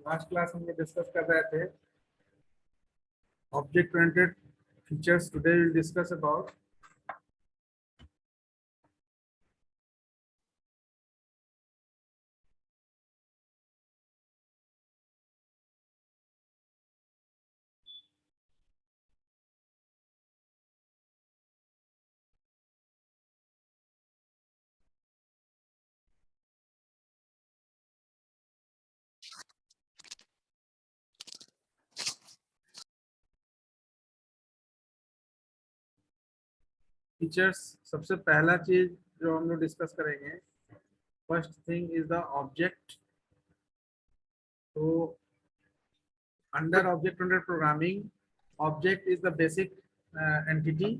Last class हम लोग discuss कर रहे थे object oriented features. Today will discuss about features. सबसे पहला चीज जो हम लोग डिस्कस करेंगे, first thing is the object. तो under object oriented programming, object is the basic entity.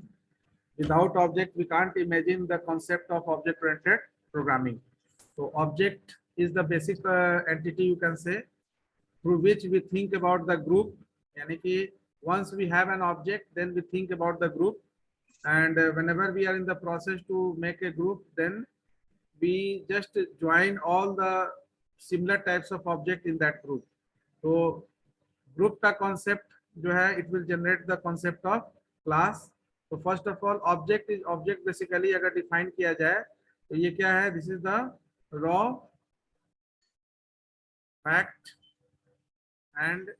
Without object we can't imagine the concept of object oriented programming. So object is the basic entity, you can say, through which we think about the group. Yani ki once we have an object, then we think about the group, and whenever we are in the process to make a group, then we just join all the similar types of object in that group. So group का concept जो है, it will generate the concept of class. तो first of all object is object basically अगर define किया जाए तो ये क्या है, this is the raw fact and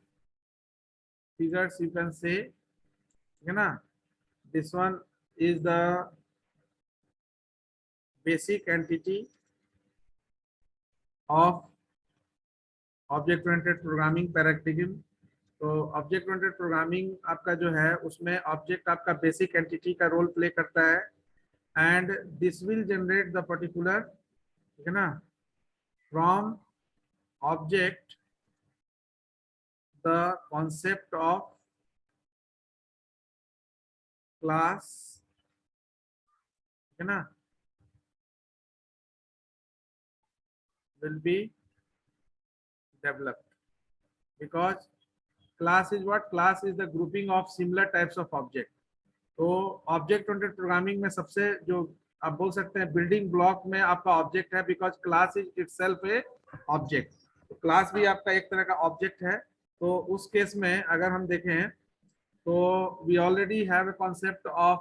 figures, you can say, ठीक है ना. This one is the basic entity of object oriented programming paradigm. तो ऑब्जेक्ट ओरिएंटेड प्रोग्रामिंग आपका जो है, उसमें ऑब्जेक्ट आपका बेसिक एंटिटी का रोल प्ले करता है, and this will generate the particular, ठीक है ना, from object the concept of class, है ना, will be developed. Because class is what? Class is the grouping of similar types of object. तो object oriented programming में सबसे जो आप बोल सकते हैं बिल्डिंग ब्लॉक में आपका ऑब्जेक्ट है, because class is itself A object. तो क्लास भी आपका एक तरह का ऑब्जेक्ट है. तो उस केस में अगर हम देखें तो we already have a concept of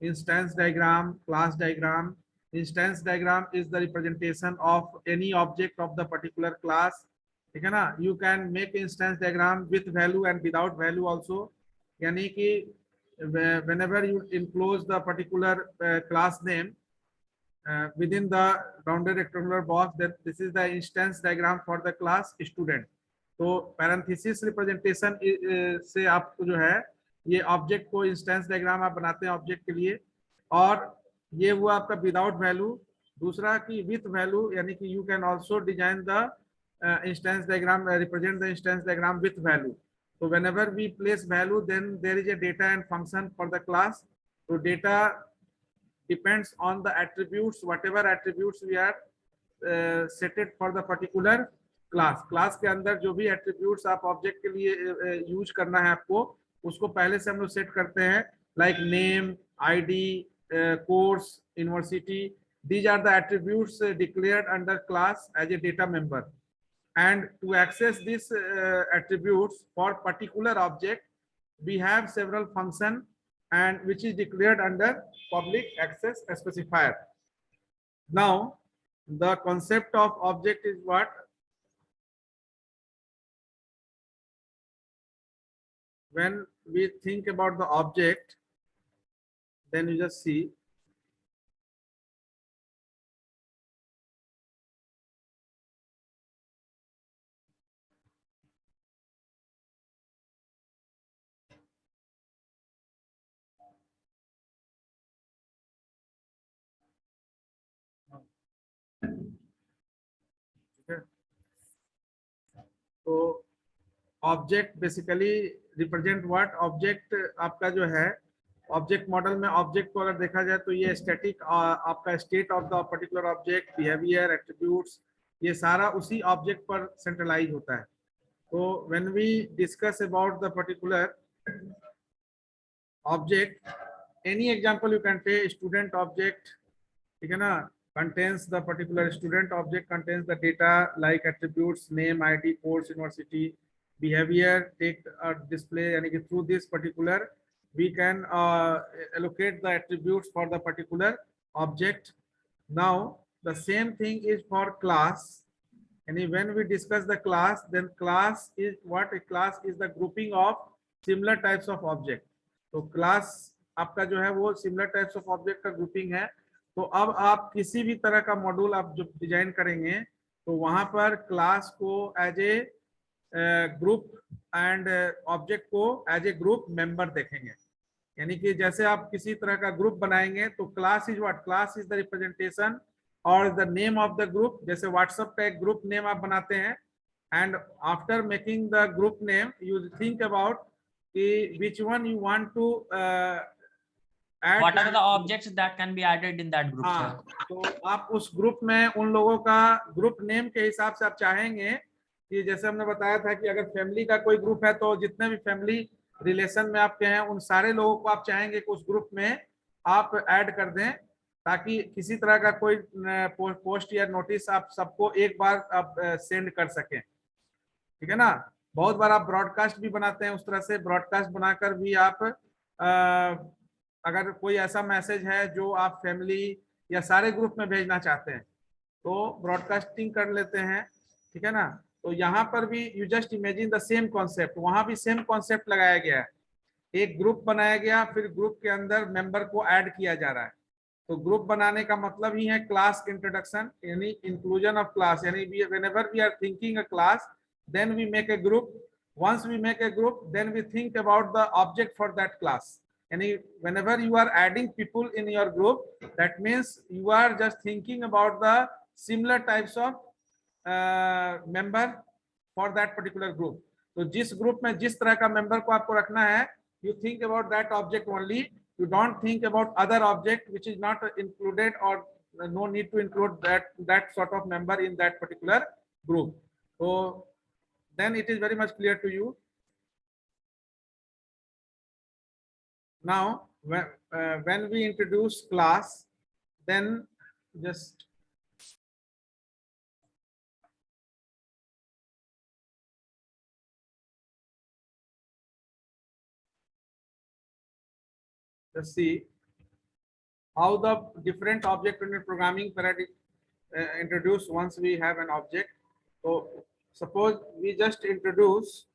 instance diagram, class diagram. Instance diagram is the representation of any object of the particular class, ठीक है ना. You can make instance diagram with value and without value also. यानी कि whenever you enclose the particular class name within the rounded rectangular box, that this is the instance diagram for the class student. तो parenthesis representation से आपको जो है, ये object को instance diagram आप बनाते हैं ऑब्जेक्ट के लिए. और ये हुआ आपका विदाउट वैल्यू. दूसरा कि विथ वैल्यू, यानी कि you can also design the instance diagram, represent the instance diagram with value. तो whenever we place value, then there is a data and function for the class. तो data depends on the attributes, whatever attributes we are set it for the particular class के अंदर जो भी attributes आप object के लिए use करना है आपको, उसको पहले से हम लोग सेट करते हैं, like name, ID, course, university. These are the attributes declared under class as a data member. And to access this attributes for particular object we have several function and which is declared under public access specifier. Now the concept of object is what? When we think about the object, then you just see तो object basically represent what? Object आपका जो है, object model में object को अगर देखा जाए तो ये स्टैटिक आपका state of the particular object, behaviour, attributes, ये सारा उसी ऑब्जेक्ट पर सेंट्रलाइज होता है. तो when we discuss about the particular object, any example you can take, student object, ठीक है ना, contains the particular student. Object contains the data like attributes, name, ID, course, university, behavior, take display, and through this particular we can allocate the attributes for the particular object. Now the same thing is for class. And when we discuss the class, then class is what? A class is the grouping of similar types of object. तो class आपका जो है वो similar types of object का grouping है. तो अब आप किसी भी तरह का मॉड्यूल आप जो डिजाइन करेंगे तो वहां पर क्लास को as a group and object को एज ए ग्रुप मेंबर देखेंगे. यानी कि जैसे आप किसी तरह का ग्रुप बनाएंगे तो class is what? Class is the representation और the name of the group. जैसे व्हाट्सएप का एक ग्रुप नेम आप बनाते हैं and after making the group name you think about कि which one you want to add. What are the objects that can be added in that group, sir? तो आप उस ग्रुप में उन लोगों का ग्रुप नेम के हिसाब से आप चाहेंगे कि जैसे हमने बताया था कि अगर फैमिली का कोई ग्रुप है तो जितने भी फैमिली रिलेशन में आपके हैं उन सारे लोगों को आप चाहेंगे कि उस ग्रुप में आप ऐड कर दें ताकि किसी तरह का कोई पोस्ट या नोटिस आप सबको एक बार आप सेंड कर सकें. ठीक है ना. बहुत बार आप ब्रॉडकास्ट भी बनाते हैं. उस तरह से ब्रॉडकास्ट बनाकर भी आप अगर कोई ऐसा मैसेज है जो आप फैमिली या सारे ग्रुप में भेजना चाहते हैं तो ब्रॉडकास्टिंग कर लेते हैं. ठीक है ना. तो यहाँ पर भी you just imagine the same concept. वहां भी सेम कॉन्सेप्ट लगाया गया है. एक ग्रुप बनाया गया, फिर ग्रुप के अंदर मेंबर को ऐड किया जा रहा है. तो ग्रुप बनाने का मतलब ही है क्लास इंट्रोडक्शन यानी इंक्लूजन ऑफ क्लास. यानी whenever we are thinking a class then we make a group. Once we make a group then we think about the object for that class. And whenever you are adding people in your group that means you are just thinking about the similar types of member for that particular group. तो जिस group में जिस तरह का member को आपको रखना है you think about that object only. You don't think about other object which is not included or no need to include that sort of member in that particular group. So then it is very much clear to you. Now when we introduce class then just let's see how the different object-oriented programming paradigm introduced once we have an object. So suppose we just introduce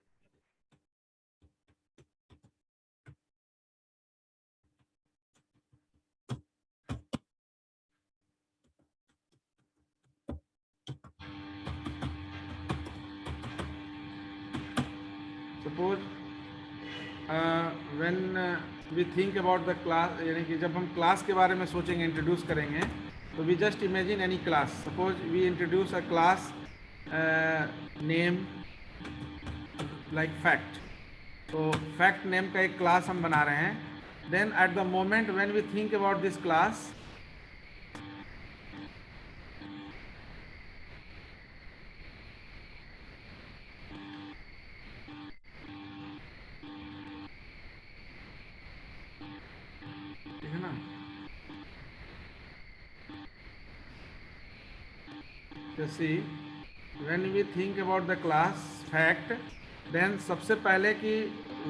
when we think about the class. यानी कि जब हम class के बारे में सोचेंगे introduce करेंगे तो we just imagine any class. Suppose we introduce a class name like fact. तो fact name का एक क्लास हम बना रहे हैं. Then at the moment when we think about this class है ना. Just see when we think about the class fact then सबसे पहले कि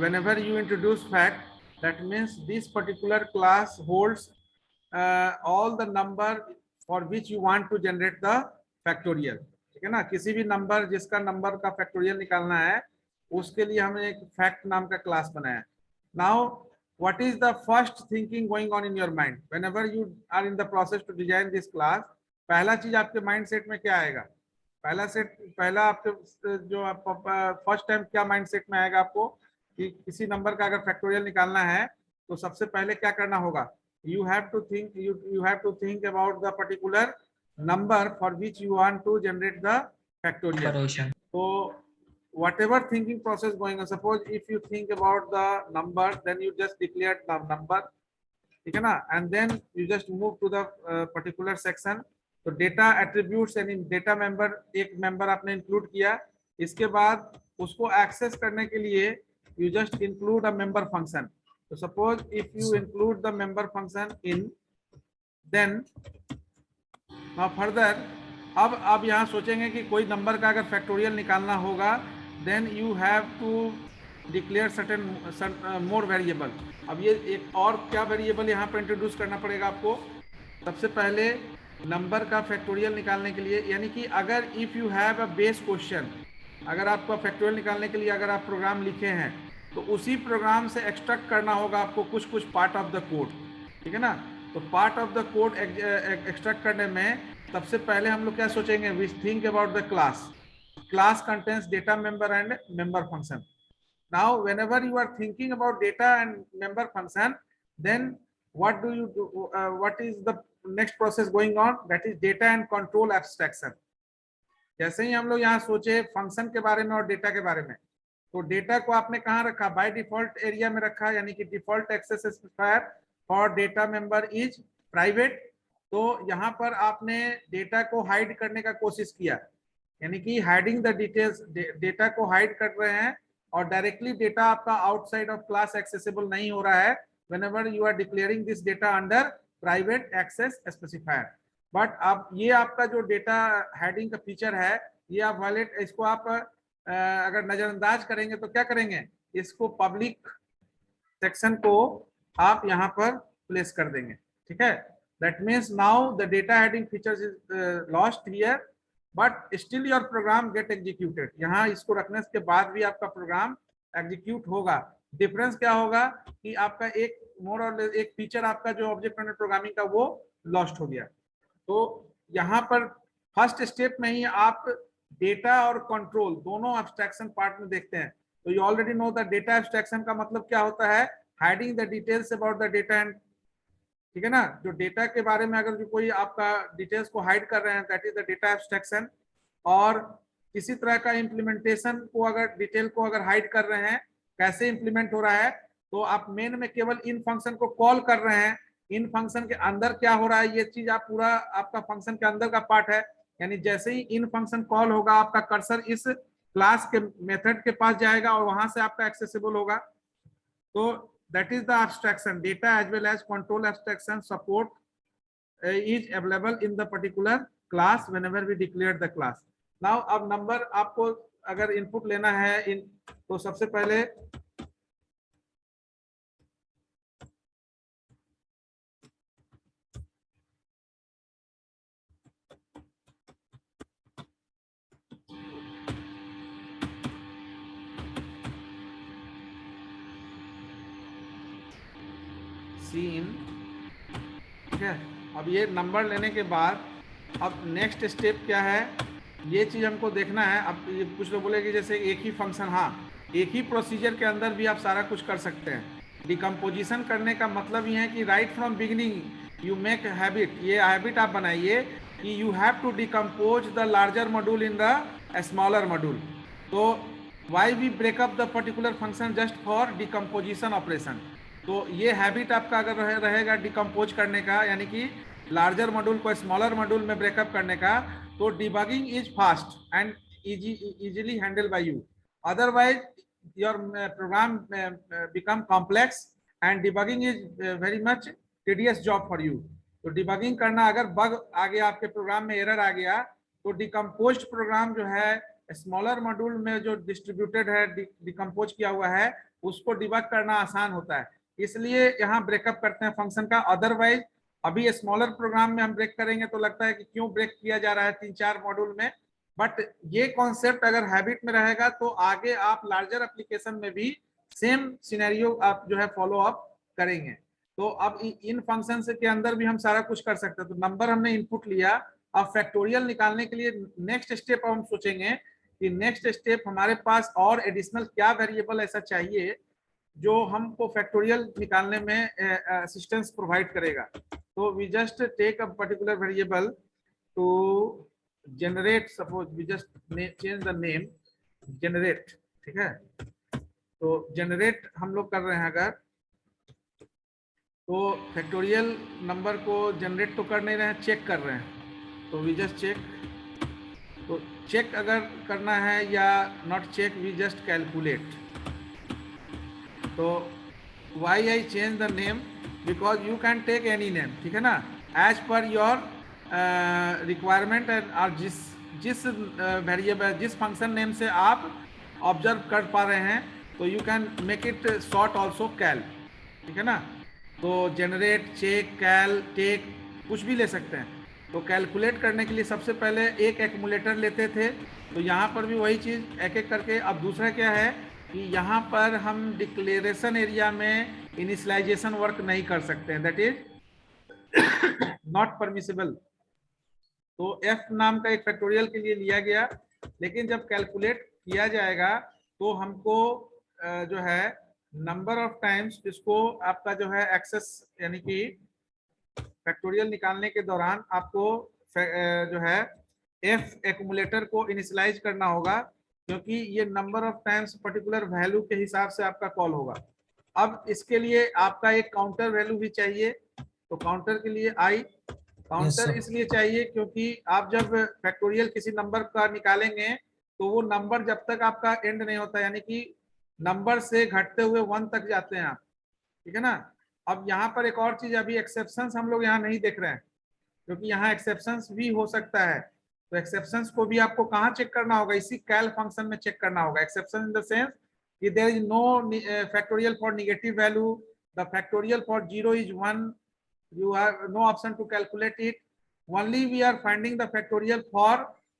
whenever you introduce fact that means this particular class holds all the number for which you want to generate the factorial. ठीक है ना. किसी भी number जिसका number का फैक्टोरियल निकालना है उसके लिए हमने एक फैक्ट नाम का क्लास बनाया. Now what is the first thinking going on in your mind whenever you are in the process to design this class? पहला चीज आपके माइंड सेट में क्या आएगा? पहला आपके जो फर्स्ट टाइम क्या माइंड सेट में आएगा आपको कि किसी नंबर का अगर फैक्टोरियल निकालना है तो सबसे पहले क्या करना होगा? you have to think about the particular number for which you want to generate the factorial. So whatever thinking process going on, suppose if you think about the number then you just declare the number. ठीक है ना. And then you just move to the particular section. तो data attributes यानी data member एक member आपने include किया. इसके बाद उसको एक्सेस करने के लिए you just include a member function. So suppose if you include the member function in then further अब यहाँ सोचेंगे कि कोई नंबर का अगर फैक्टोरियल निकालना होगा, then you have to declare certain more variable. अब ये एक और क्या वेरिएबल यहाँ पर इंट्रोड्यूस करना पड़ेगा आपको। सबसे पहले नंबर का फैक्टोरियल निकालने के लिए, यानी कि अगर if you have a base question, अगर आपको फैक्टोरियल निकालने के लिए अगर आप प्रोग्राम लिखे हैं तो उसी प्रोग्राम से एक्सट्रैक्ट करना होगा आपको कुछ पार्ट ऑफ द कोड, ठीक है ना। तो part of the code extract करने में सबसे पहले हम लोग क्या सोचेंगे, we think about the class contents data member and member function. Now whenever you are thinking about data and member function, then what do you do, what is the next process going on, that is data and control abstraction। जैसे ही हम लोग यहाँ सोचे function के बारे में और data के बारे में, तो डेटा को आपने कहाँ रखा, बाय डिफॉल्ट एरिया में रखा, यानी कि default access specifier for data member is private. तो यहाँ पर आपने डेटा को हाइड करने का कोशिश किया, यानी कि हाइडिंग द डिटेल्स, डेटा को हाइड कर रहे हैं और डायरेक्टली डेटा आपका आउटसाइड ऑफ क्लास एक्सेसिबल नहीं हो रहा है whenever you are declaring this data under private access specifier। But अब ये आपका जो डेटा हेडिंग का फीचर है, ये आप वायलेट, इसको आप अगर नजरअंदाज करेंगे तो क्या करेंगे, इसको पब्लिक सेक्शन को आप यहाँ पर प्लेस कर देंगे, ठीक है। That means now the data heading features is lost here, but still your program get executed. यहाँ इसको रखने के बाद भी आपका प्रोग्राम एग्जीक्यूट होगा। डिफरेंस क्या होगा कि आपका एक मोर और एक फीचर आपका जो ऑब्जेक्ट ओरिएंटेड प्रोग्रामिंग का वो लॉस्ट हो गया। तो यहाँ पर फर्स्ट स्टेप में ही आप डेटा और कंट्रोल दोनों एब्स्ट्रैक्शन पार्ट में देखते हैं। तो you already know the data abstraction का मतलब क्या होता है, hiding the details about the data and, ठीक है ना। जो डेटा के बारे में अगर जो कोई आपका डिटेल्स को हाइड कर रहे हैं, that is the data abstraction. और किसी तरह का इम्प्लीमेंटेशन को अगर डिटेल को अगर हाइड कर रहे हैं, कैसे इंप्लीमेंट हो रहा है, तो आप मेन में केवल इन फंक्शन को कॉल कर रहे हैं, इन फंक्शन के अंदर क्या हो रहा है ये चीज आप पूरा आपका फंक्शन के अंदर का पार्ट है। यानी जैसे ही इन फंक्शन कॉल होगा, आपका कर्सर इस क्लास के मेथड के पास जाएगा और वहां से आपका एक्सेसिबल होगा। तो that is the abstraction, data as well as control abstraction support is available in the particular class whenever we declare the class. Now अब नंबर आपको अगर इनपुट लेना है तो सबसे पहले सीन, ठीक है। अब ये नंबर लेने के बाद अब नेक्स्ट स्टेप क्या है, ये चीज हमको देखना है। अब ये कुछ लोग बोले कि जैसे एक ही फंक्शन, हाँ एक ही प्रोसीजर के अंदर भी आप सारा कुछ कर सकते हैं। डिकम्पोजिशन करने का मतलब ये है कि right from beginning you make habit, ये हैबिट आप बनाइए कि you have to decompose the larger module in the smaller module. तो why we break up the particular function just for decomposition operation. तो ये हैबिट आपका अगर रहेगा डिकम्पोज करने का, यानी कि लार्जर मॉड्यूल को स्मॉलर मॉड्यूल में ब्रेकअप करने का, तो debugging is fast and easily handle by you. Otherwise your program become complex and debugging is very much tedious job for you. तो डिबगिंग करना, अगर बग आ गया आपके प्रोग्राम में, एरर आ गया, तो डिकम्पोज्ड प्रोग्राम जो है स्मॉलर मॉड्यूल में जो डिस्ट्रीब्यूटेड है, डिकम्पोज किया हुआ है, उसको डिबग करना आसान होता है। इसलिए यहाँ ब्रेकअप करते हैं फंक्शन का। अदरवाइज अभी स्मॉलर प्रोग्राम में हम ब्रेक करेंगे तो लगता है कि क्यों ब्रेक किया जा रहा है 3-4 मॉड्यूल में, बट ये कॉन्सेप्ट अगर हैबिट में रहेगा तो आगे आप लार्जर एप्लीकेशन में भी सेम सिनेरियो आप जो है फॉलो अप करेंगे। तो अब इन फंक्शन के अंदर भी हम सारा कुछ कर सकते हैं। तो नंबर हमने इनपुट लिया, अब फैक्टोरियल निकालने के लिए नेक्स्ट स्टेप हम सोचेंगे कि नेक्स्ट स्टेप हमारे पास और एडिशनल क्या वेरिएबल ऐसा चाहिए जो हमको फैक्टोरियल निकालने में असिस्टेंस प्रोवाइड करेगा। तो we just take a particular variable to generate, suppose we just change the name generate, ठीक है। तो जनरेट हम लोग कर रहे हैं अगर, तो फैक्टोरियल नंबर को जनरेट तो कर नहीं रहे हैं, चेक कर रहे हैं। तो वी जस्ट चेक, तो चेक अगर करना है या not check, we just calculate. तो why I change the name, because you can take any name, ठीक है ना, एज पर योर रिक्वायरमेंट और जिस वेरिएबल जिस फंक्शन नेम से आप ऑब्जर्व कर पा रहे हैं, तो you can make it short also cal, ठीक है ना। तो जनरेट, चेक, कैल, टेक कुछ भी ले सकते हैं। तो कैलकुलेट करने के लिए सबसे पहले एक एक्यूमुलेटर लेते थे, तो यहाँ पर भी वही चीज़ एक एक करके। अब दूसरा क्या है कि यहाँ पर हम डिक्लेरेशन एरिया में इनिशियलाइजेशन वर्क नहीं कर सकते हैं, दैट इज नॉट परमिसिबल। तो एफ नाम का एक फैक्टोरियल के लिए लिया गया, लेकिन जब कैलकुलेट किया जाएगा तो हमको जो है नंबर ऑफ टाइम्स इसको आपका जो है एक्सेस, यानी कि फैक्टोरियल निकालने के दौरान आपको जो है एफ एक्यूमुलेटर को इनिशियलाइज करना होगा, क्योंकि ये number of times particular value के हिसाब से आपका कॉल होगा। अब इसके लिए आपका एक काउंटर वैल्यू भी चाहिए, तो काउंटर के लिए आई काउंटर इसलिए चाहिए क्योंकि आप जब फैक्टोरियल किसी नंबर का निकालेंगे तो वो नंबर जब तक आपका एंड नहीं होता, यानी कि नंबर से घटते हुए 1 तक जाते हैं आप, ठीक है ना। अब यहाँ पर एक और चीज, अभी एक्सेप्शंस हम लोग यहाँ नहीं देख रहे हैं, क्योंकि यहाँ एक्सेप्शंस भी हो सकता है। तो एक्सेप्शंस को भी आपको कहाँ चेक करना होगा, इसी कैल फंक्शन में चेक करना होगा। एक्सेप्शन इन द सेंस कि there is no factorial for negative value, the factorial for 0 is 1, you have no option to calculate it. Only we are finding the factorial for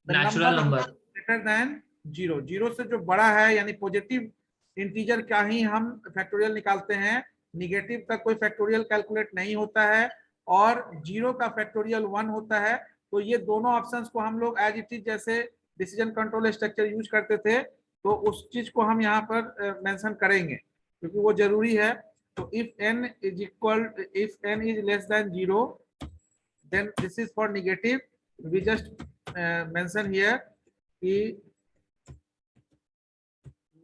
the Natural number. greater than 0. 0 से जो बड़ा है यानी positive integer का ही हम factorial निकालते हैं, negative का कोई फैक्टोरियल कैलकुलेट नहीं होता है, और 0 का फैक्टोरियल 1 होता है। तो ये दोनों ऑप्शंस को हम लोग एज इट इज जैसे डिसीजन कंट्रोल स्ट्रक्चर यूज करते थे, तो उस चीज को हम यहाँ पर मेंशन करेंगे क्योंकि वो जरूरी है। So if n is less than 0, then this is for negative. We just mention here कि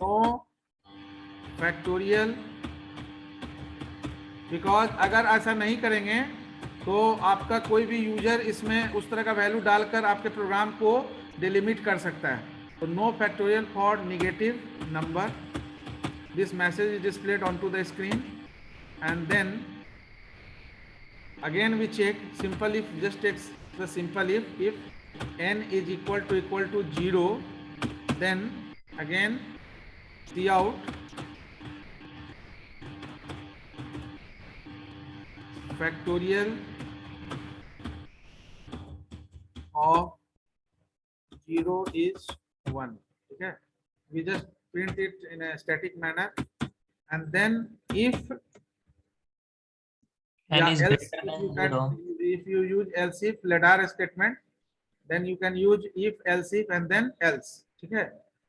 no factorial, because अगर ऐसा नहीं करेंगे तो आपका कोई भी यूजर इसमें उस तरह का वैल्यू डालकर आपके प्रोग्राम को डिलिमिट कर सकता है। तो no factorial for negative number. This message is displayed onto the screen. And then again we check simple if, just takes the simple if n is equal to 0, then again see out factorial of 0 is 1, okay. We just print it in a static manner, and then if N is else, greater than 0. if you use else if ladder statement, then you can use if else if and then else, ठीक है।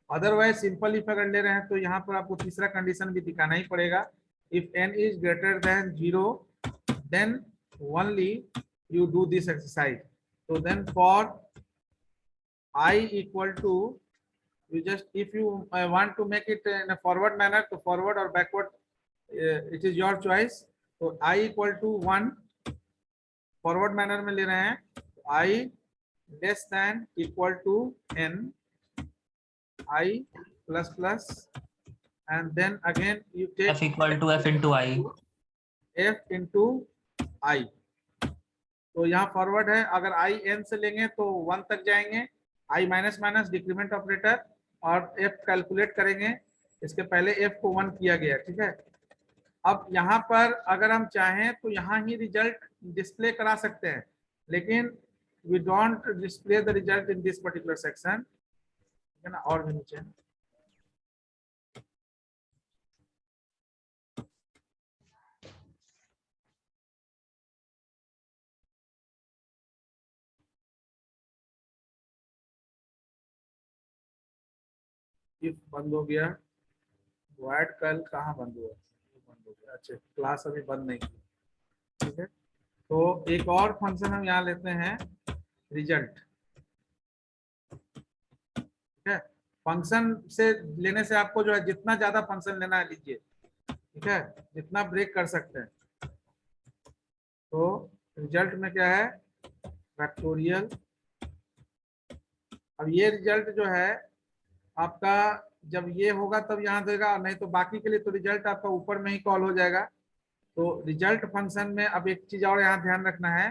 Otherwise simple if अगर ले रहे हैं तो यहाँ पर आपको तीसरा कंडीशन भी दिखाना ही पड़ेगा। If n is greater than 0, then only you do this exercise. So then for I equal to, you just, if you want to make it in a forward manner, तो forward or backward it is your choice. तो I equal to 1 forward manner में ले रहे हैं, I less than equal to n, I plus plus, and then again you take F equal to F into I. F into I. तो यहाँ forward है, अगर I n से लेंगे तो 1 तक जाएंगे, I minus minus decrement operator, और F कैलकुलेट करेंगे, इसके पहले F को 1 किया गया, ठीक है। अब यहाँ पर अगर हम चाहें तो यहाँ ही रिजल्ट डिस्प्ले करा सकते हैं, लेकिन we don't display the result in this particular section, ठीक है ना। और भी नीचे इफ बंद हो गया, वाइड कल कहाँ बंद हुआ, बंद हो गया, अच्छा क्लास अभी बंद नहीं की, ठीक है। तो एक और फंक्शन हम यहाँ लेते हैं रिजल्ट, ठीक है। फंक्शन से लेने से आपको जो है जितना ज्यादा फंक्शन लेना है लीजिए, ठीक है, जितना ब्रेक कर सकते हैं। तो रिजल्ट में क्या है, फैक्टोरियल। अब ये रिजल्ट जो है आपका जब ये होगा तब यहाँ देगा, नहीं तो बाकी के लिए तो रिजल्ट आपका ऊपर में ही कॉल हो जाएगा। तो रिजल्ट फंक्शन में अब एक चीज और यहाँ ध्यान रखना है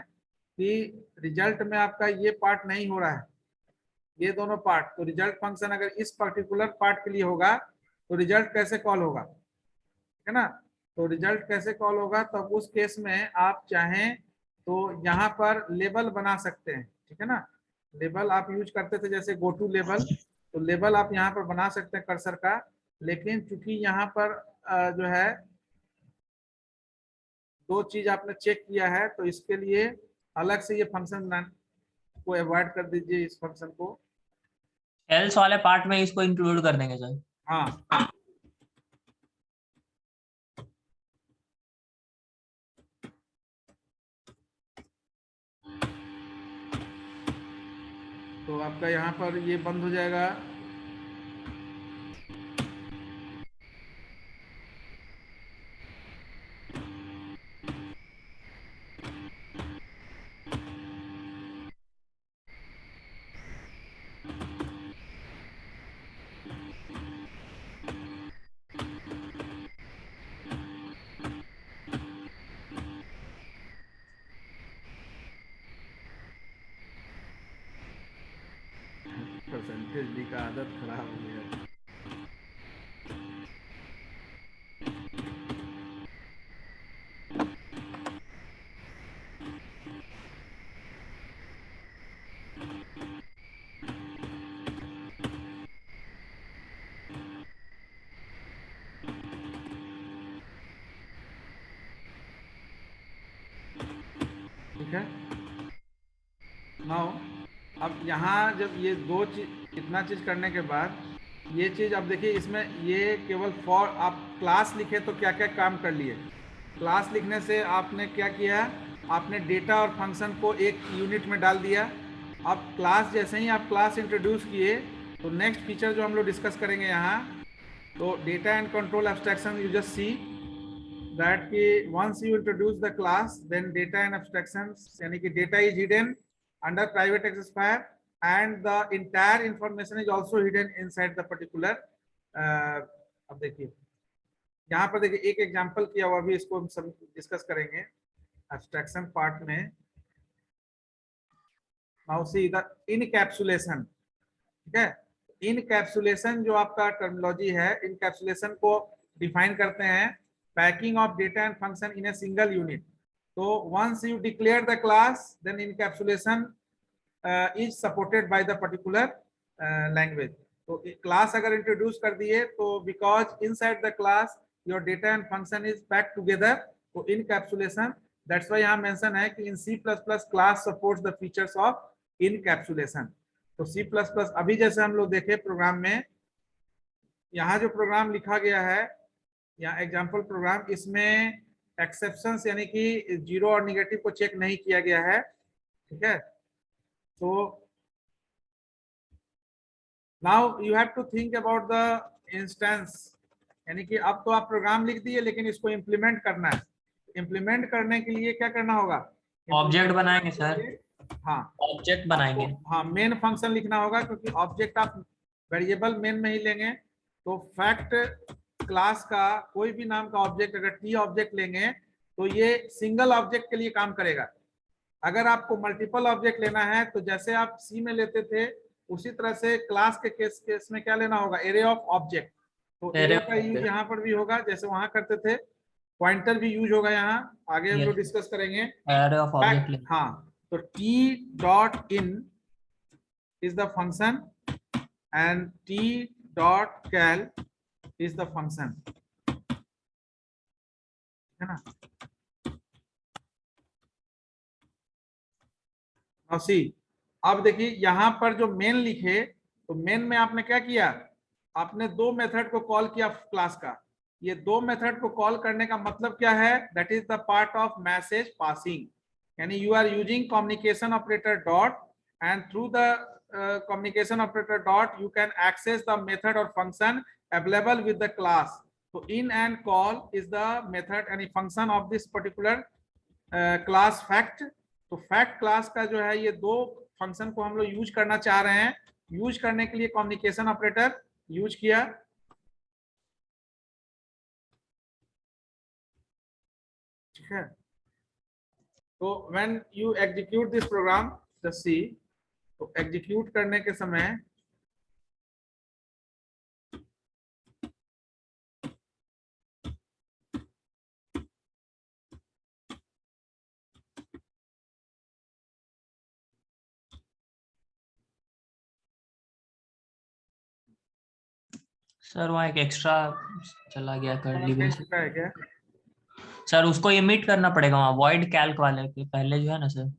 कि रिजल्ट में आपका ये पार्ट नहीं हो रहा है, ये दोनों पार्ट, तो रिजल्ट फंक्शन अगर इस पर्टिकुलर पार्ट के लिए होगा तो रिजल्ट कैसे कॉल होगा, है ना। तो रिजल्ट कैसे कॉल होगा, तब उस केस में आप चाहें तो यहाँ पर लेबल बना सकते हैं, ठीक है ना। लेबल आप यूज करते थे जैसे गो टू लेबल, तो लेबल आप यहाँ पर बना सकते हैं कर्सर का, लेकिन चूंकि यहाँ पर जो है दो चीज आपने चेक किया है, तो इसके लिए अलग से ये फंक्शन को अवॉइड कर दीजिए, इस फंक्शन को। एल्स वाले पार्ट में इसको इंक्लूड कर देंगे सर। हाँ, तो आपका यहाँ पर ये बंद हो जाएगा। परसेंटेज डी का आदत खराब हो गया। ठीक है, नाउ अब यहाँ जब ये दो चीज, इतना चीज करने के बाद ये चीज, अब देखिए इसमें ये केवल फॉर आप क्लास लिखे तो क्या क्या काम कर लिए। क्लास लिखने से आपने क्या किया, आपने डेटा और फंक्शन को एक यूनिट में डाल दिया। अब क्लास, जैसे ही आप क्लास इंट्रोड्यूस किए, तो नेक्स्ट फीचर जो हम लोग डिस्कस करेंगे यहाँ, तो data and control abstraction, you just see that कि once you introduce the class, then data and abstractions, यानी कि data is hidden under private access file and the entire information is also hidden inside the particular अब देखिए यहाँ पर देखिए एक example किया हुआ भी, इसको हम सब डिस्कस करेंगे एब्स्ट्रैक्शन पार्ट में। नाउ सी द इनकैप्सुलेशन, ठीक है। इनकैप्सुलेशन जो आपका टर्मिनोलॉजी है, इनकैप्सुलेशन को डिफाइन करते हैं packing of data and function in a single unit. तो once you declare the class, then encapsulation is supported by the particular language. तो क्लास अगर इंट्रोड्यूस कर दिए तो because inside the class your data and function is packed together, तो encapsulation, that's why यहाँ mention है कि in C++ class supports the features of encapsulation. तो C++ अभी जैसे हम लोग देखे प्रोग्राम में, यहाँ जो प्रोग्राम लिखा गया है, यहाँ एग्जाम्पल प्रोग्राम, इसमें एक्सेप्शंस यानी कि जीरो और निगेटिव को चेक नहीं किया गया है, ठीक है। तो now you have to think about the instance, यानी कि अब तो आप प्रोग्राम लिख दिए, लेकिन इसको इम्प्लीमेंट करना है। इम्प्लीमेंट करने के लिए क्या करना होगा, ऑब्जेक्ट बनाएंगे सर, हाँ ऑब्जेक्ट बनाएंगे। हाँ मेन फंक्शन लिखना होगा, क्योंकि ऑब्जेक्ट आप वेरिएबल मेन में ही लेंगे। तो फैक्ट क्लास का कोई भी नाम का ऑब्जेक्ट अगर टी ऑब्जेक्ट लेंगे तो ये सिंगल ऑब्जेक्ट के लिए काम करेगा। अगर आपको मल्टीपल ऑब्जेक्ट लेना है तो जैसे आप सी में लेते थे, उसी तरह से क्लास के केस में क्या लेना होगा, एरे ऑफ ऑब्जेक्ट। तो एरे का यूज यहाँ पर भी होगा, जैसे वहां करते थे। पॉइंटर भी यूज होगा यहाँ, आगे हम लोग डिस्कस करेंगे। Array of object. हाँ, तो T dot in is the function and T dot cal is the function, है ना। अब सी, अब देखिए यहाँ पर जो मेन लिखे, तो मेन में आपने क्या किया, आपने दो मेथड को कॉल किया क्लास का। ये दो मेथड को कॉल करने का मतलब क्या है, that is the part of message passing, यानी you are using communication operator dot, and through the communication operator dot you can access the method और function available with the class. तो in and call is the method and function of this particular class fact. तो fact class का जो है, ये दो function को हम लोग यूज करना चाह रहे हैं। यूज करने के लिए कम्युनिकेशन ऑपरेटर यूज किया, ठीक है। तो when you execute this program just see, तो एग्जीक्यूट करने के समय सर वहाँ एक एक्स्ट्रा चला गया कर्ली ब्रेसेस। लिखा है क्या? सर उसको इमिट करना पड़ेगा वहाँ वॉइड कैल्क वाले के पहले जो है ना सर।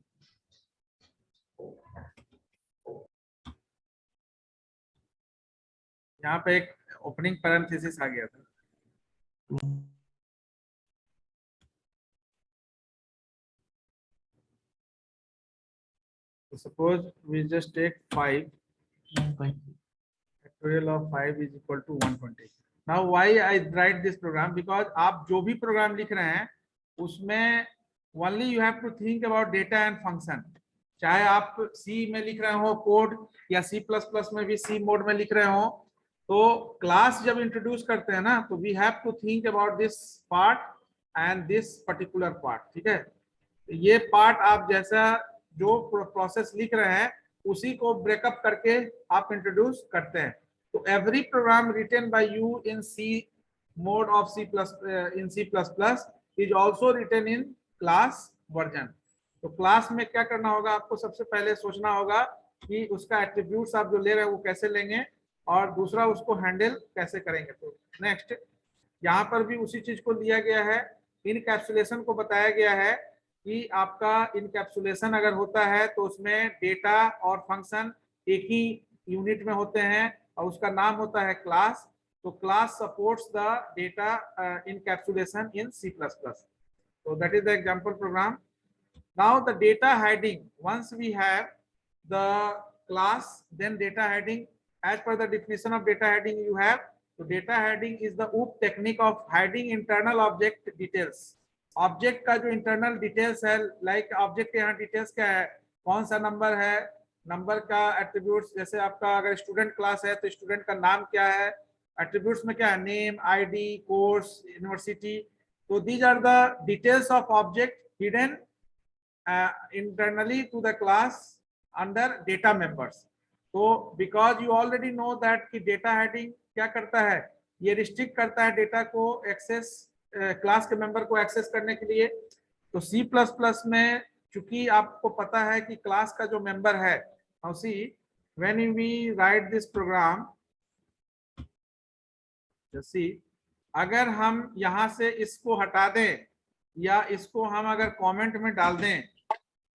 यहाँ पे एक ओपनिंग पैरेंथेसिस आ गया था। So suppose we just take 5, factorial of 5 is equal to 120. Now why I write this program? Because आप जो भी प्रोग्राम लिख रहे हैं उसमें only you have to think about data and function. चाहे आप C में लिख रहे हो कोड या C++ में भी C मोड में लिख रहे हो, तो क्लास जब इंट्रोड्यूस करते हैं ना, तो we have to think about this part and this particular part. ठीक है, ये पार्ट आप जैसा जो प्रोसेस लिख रहे हैं उसी को ब्रेकअप करके आप इंट्रोड्यूस करते हैं। तो every program written by you in C mode of C plus in C++ is also written in class version. तो क्लास में क्या करना होगा, आपको सबसे पहले सोचना होगा कि उसका एट्रीब्यूट्स आप जो ले रहे हैं वो कैसे लेंगे और दूसरा उसको हैंडल कैसे करेंगे। तो नेक्स्ट यहाँ पर भी उसी चीज को लिया गया है, इनकैप्सुलेशन को बताया गया है कि आपका इनकैप्सुलेशन अगर होता है तो उसमें डेटा और फंक्शन एक ही यूनिट में होते हैं और उसका नाम होता है क्लास। तो class supports the data encapsulation in C++। So that is the example program. Now the data heading, once we have the class, then data heading, as per the definition of data heading you have, so data heading is the OOP technique of hiding internal object details. Object का जो internal details है, like object के यहाँ details क्या है, कौन सा number है, नंबर का एट्रीब्यूट्स, जैसे आपका अगर स्टूडेंट क्लास है तो स्टूडेंट का नाम क्या है, एट्रीब्यूट्स में क्या है, नेम, आईडी, कोर्स, यूनिवर्सिटी। तो these are the details of object hidden internally to the class under data members. तो because you already know that कि data heading क्या करता है, ये रिस्ट्रिक्ट करता है डेटा को एक्सेस, क्लास के मेंबर को एक्सेस करने के लिए। तो C++ में चूंकि आपको पता है कि क्लास का जो मेंबर है, now see when we write this program, just see अगर हम यहाँ से इसको हटा दें या इसको हम अगर कमेंट में डाल दें,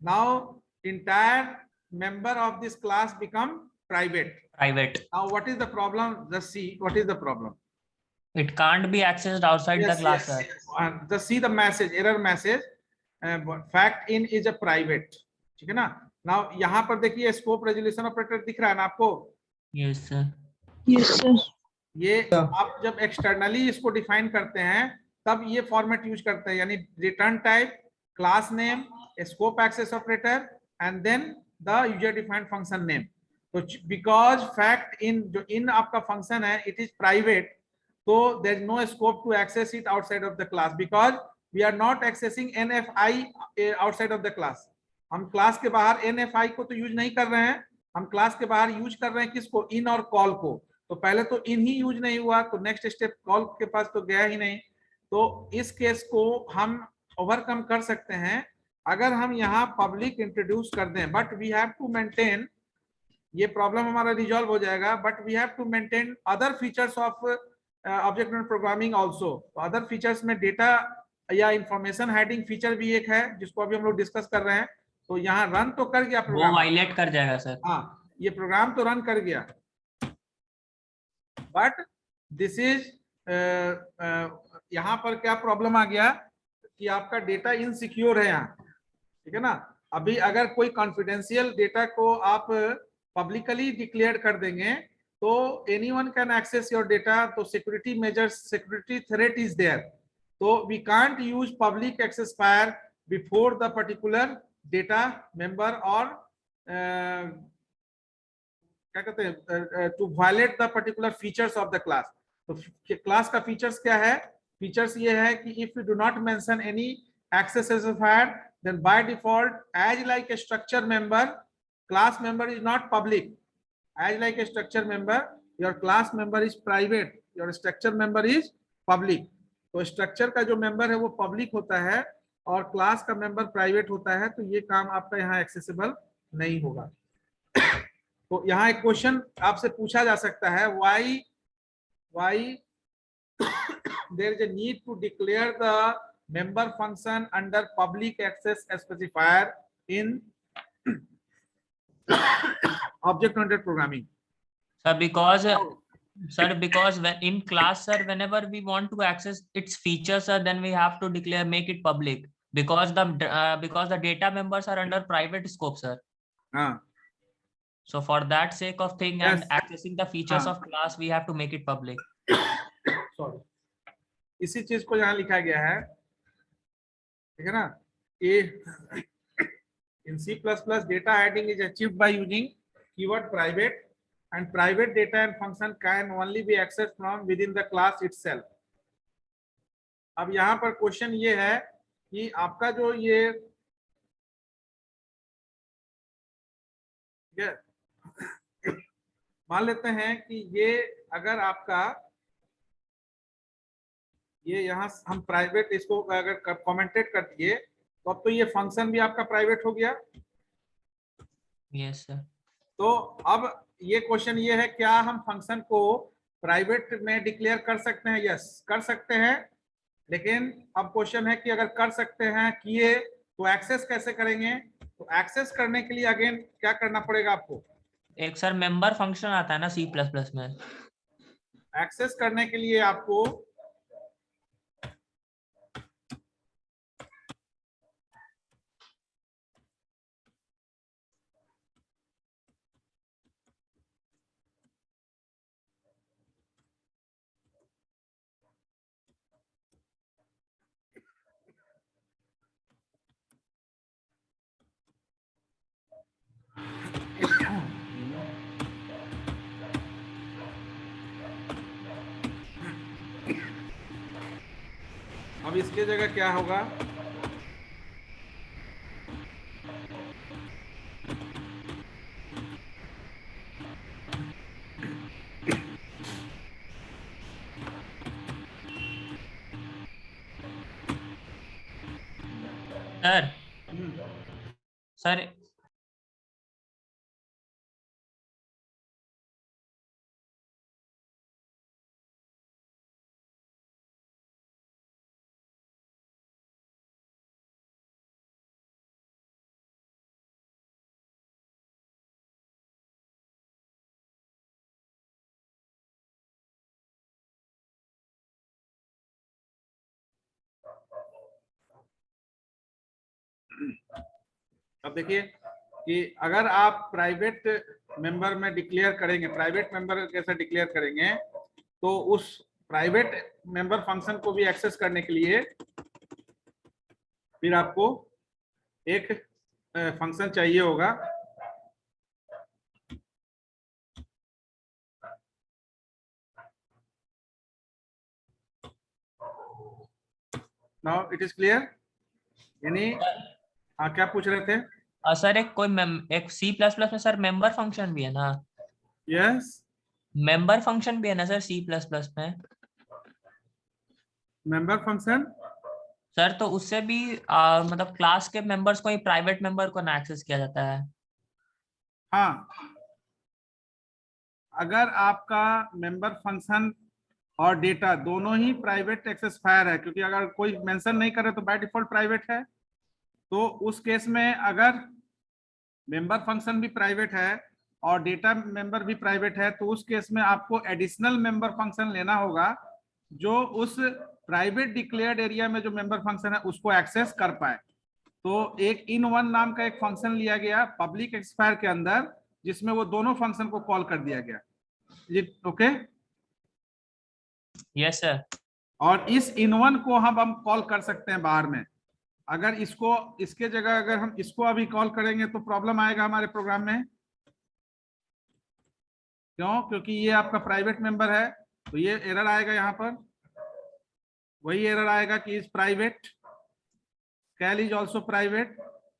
now entire member of this class become private. Now what is the problem? Just see what is the problem. It can't be accessed outside the class, sir. Just see the message, error message, fact in is a private. ठीक है ना? Now यहाँ पर देखिए scope resolution operator दिख रहा है ना आपको? Yes sir. Yes sir. ये आप जब एक्सटर्नली इसको डिफाइन करते हैं तब ये फॉर्मेट यूज करते हैं, यानी return type, class name, scope access operator and then the user defined function name. तो बिकॉज फैक्ट इन जो इन आपका फंक्शन है इट इज प्राइवेट, तो there is no scope to access it outside of the class because we are not accessing NFI outside of the class. हम class के बाहर NFI को तो यूज नहीं कर रहे हैं, हम क्लास के बाहर यूज कर रहे हैं किसको, इन और कॉल को। तो पहले तो इन ही यूज नहीं हुआ तो नेक्स्ट स्टेप कॉल के पास तो गया ही नहीं। तो इस केस को हम ओवरकम कर सकते हैं अगर हम यहाँ पब्लिक इंट्रोड्यूस कर दें, but we have to maintain, ये प्रॉब्लम हमारा रिजॉल्व हो जाएगा, but we have to maintain other features of object oriented programming also. तो अदर फीचर्स में डेटा या इंफॉर्मेशन हेडिंग फीचर भी एक है जिसको अभी हम लोग डिस्कस कर रहे हैं। तो यहाँ रन तो कर गया प्रोग्राम, वो वायलेट कर जाएगा सर। हाँ ये प्रोग्राम तो रन कर गया, बट दिस इज यहाँ पर क्या प्रॉब्लम आ गया कि आपका डेटा इनसिक्योर है यहाँ, ठीक है ना। अभी अगर कोई कॉन्फिडेंशियल डेटा को आप पब्लिकली डिक्लेयर कर देंगे तो anyone can access your data, तो security measures, security threat is there. तो we can't use public access fire before the particular data member और क्या कहते हैं, to violate the particular features of the class. तो क्लास का features क्या है, फीचर्स ये है कि if you do not mention any access specifier then by default, as like a structure member, class member is not public. As like a structure member, your class member is private, your structure member is public. तो structure का जो member है वो public होता है और class का member private होता है, तो ये काम आपका यहाँ एक्सेसिबल नहीं होगा। तो यहाँ एक क्वेश्चन आपसे पूछा जा सकता है, why there is a need to declare the member function under public access specifier in object oriented programming? Sir, because when in class, sir, whenever we want to access its features, sir, then we have to make it public, because the data members are under private scope, sir. So for that sake of thing, Yes. and accessing the features of class, we have to make it public. Sorry. इसी चीज को यहाँ लिखा गया है, ठीक है ना, in C++ data hiding is achieved by using keyword private, and private data and function can only be accessed from within the class itself. अब यहाँ पर क्वेश्चन ये है कि आपका जो ये मान लेते हैं कि ये अगर आपका ये यहाँ हम प्राइवेट इसको अगर कमेंटेड कर दिए तो अब तो ये फंक्शन भी आपका प्राइवेट हो गया। Yes sir. तो अब ये क्वेश्चन ये है, क्या हम फंक्शन को प्राइवेट में डिक्लेयर कर सकते हैं? यस, कर सकते हैं, लेकिन अब क्वेश्चन है कि अगर कर सकते हैं किए तो एक्सेस कैसे करेंगे? तो एक्सेस करने के लिए अगेन क्या करना पड़ेगा आपको? एक सर मेंबर फंक्शन आता है ना C++ में, एक्सेस करने के लिए आपको अब इसके जगह क्या होगा? सर सर अब देखिए कि अगर आप प्राइवेट मेंबर में डिक्लेयर करेंगे, प्राइवेट मेंबर कैसे डिक्लेयर करेंगे, तो उस प्राइवेट मेंबर फंक्शन को भी एक्सेस करने के लिए फिर आपको एक फंक्शन चाहिए होगा। Now it is clear? यानी हाँ, क्या पूछ रहे थे? सर एक C++ में सर मेंबर फंक्शन भी है ना? यस, मेंबर फंक्शन भी है ना सर C++ में? मेंबर फंक्शन सर तो उससे भी मतलब क्लास के मेंबर्स को ही प्राइवेट मेंबर को ना एक्सेस किया जाता है। हाँ, अगर आपका मेंबर फंक्शन और डेटा दोनों ही प्राइवेट एक्सेसफायर है, क्योंकि अगर कोई मेंशन नहीं करे तो बाय डिफॉल्ट प्राइवेट है, तो उस केस में अगर मेंबर फंक्शन भी प्राइवेट है और डेटा मेंबर भी प्राइवेट है, तो उस केस में आपको एडिशनल मेंबर फंक्शन लेना होगा जो उस प्राइवेट डिक्लेयर्ड एरिया में जो मेंबर फंक्शन है उसको एक्सेस कर पाए। तो एक इन वन नाम का एक फंक्शन लिया गया पब्लिक एक्सपायर के अंदर, जिसमें वो दोनों फंक्शन को कॉल कर दिया गया। ओके? Yes sir. और इस इन वन को हम कॉल कर सकते हैं बाहर में। अगर इसके जगह अगर हम इसको अभी कॉल करेंगे तो प्रॉब्लम आएगा हमारे प्रोग्राम में। क्यों? क्योंकि ये आपका प्राइवेट मेंबर है, तो ये एरर आएगा, यहाँ पर वही एरर आएगा कि is private cal is also private.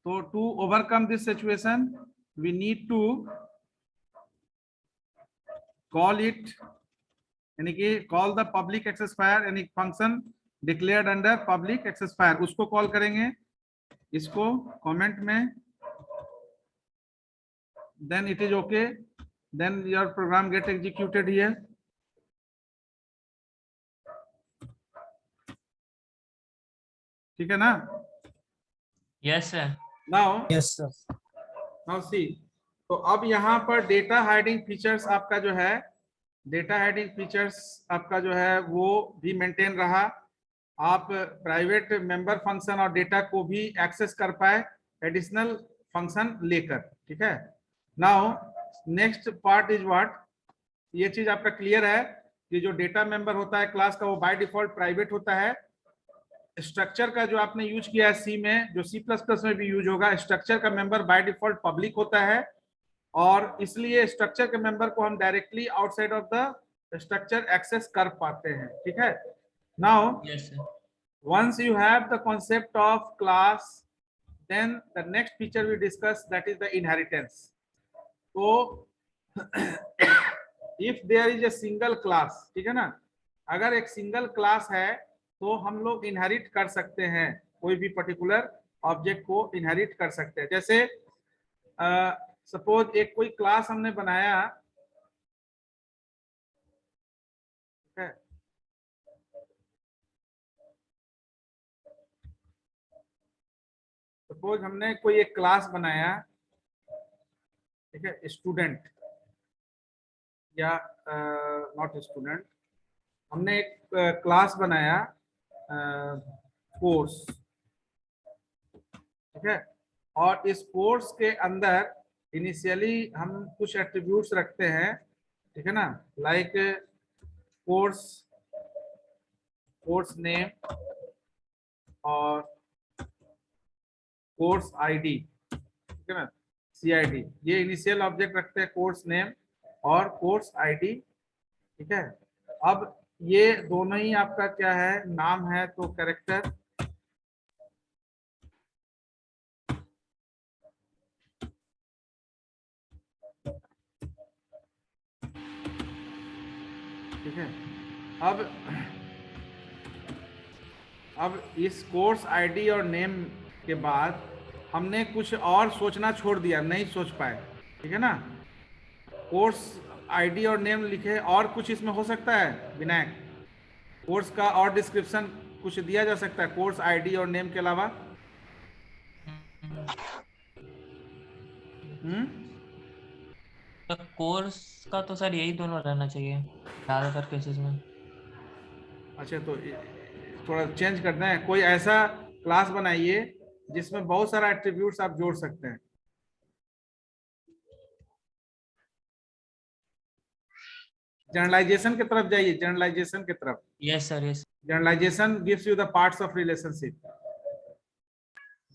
So to overcome this situation, we need to call it, यानी कि call the public access file, यानी function declared under public access file, उसको कॉल करेंगे, इसको कमेंट में, then it is okay, then your program get executed here. ठीक है ना? Yes sir. Now Yes, sir. now see, तो अब यहाँ पर डेटा हाइडिंग फीचर्स आपका जो है, डेटा हाइडिंग फीचर्स आपका जो है वो भी मेंटेन रहा, आप प्राइवेट मेंबर फंक्शन और डेटा को भी एक्सेस कर पाए एडिशनल फंक्शन लेकर, ठीक है। Now next part is what, ये चीज आपका क्लियर है कि जो डेटा मेंबर होता है क्लास का वो बाय डिफॉल्ट प्राइवेट होता है। स्ट्रक्चर का जो आपने यूज किया है सी में, जो C++ में भी यूज होगा, स्ट्रक्चर का मेंबर बाय डिफॉल्ट पब्लिक होता है और इसलिए स्ट्रक्चर के मेंबर को हम directly outside of the structure access कर पाते हैं, ठीक है। Now Yes sir. once you have the concept of class, then the next feature we discuss, that is the inheritance. So if there is a single class, ठीक है ना, अगर एक सिंगल क्लास है तो हम लोग इनहेरिट कर सकते हैं, कोई भी पर्टिकुलर ऑब्जेक्ट को इनहेरिट कर सकते हैं। जैसे सपोज एक कोई क्लास हमने बनाया, ठीक है, सपोज हमने कोई एक क्लास बनाया, ठीक है, स्टूडेंट या नॉट स्टूडेंट, हमने एक क्लास बनाया कोर्स, ठीक है, और इस कोर्स के अंदर इनिशियली हम कुछ एट्रीब्यूट्स रखते हैं, ठीक है ना, लाइक कोर्स नेम और कोर्स आईडी, ठीक है ना, CID, ये इनिशियल ऑब्जेक्ट रखते हैं, कोर्स नेम और कोर्स आईडी, ठीक है। अब ये दोनों ही आपका क्या है, नाम है, तो कैरेक्टर, ठीक है। अब इस कोर्स आईडी और नेम के बाद हमने कुछ और सोचना छोड़ दिया, नहीं सोच पाए, ठीक है ना। कोर्स आईडी और नेम लिखे, और कुछ इसमें हो सकता है विनायक, कोर्स का और डिस्क्रिप्शन कुछ दिया जा सकता है कोर्स आईडी और नेम के अलावा? तो कोर्स का तो सर यही दोनों रहना चाहिए ज्यादातर केसेस में। अच्छा, तो थोड़ा चेंज करना है, कोई ऐसा क्लास बनाइए जिसमें बहुत सारा एट्रीब्यूट्स आप जोड़ सकते हैं। जनरलाइजेशन की तरफ जाइए, जनरलाइजेशन की तरफ। Yes sir, yes. Generalisation gives you the parts of relationship.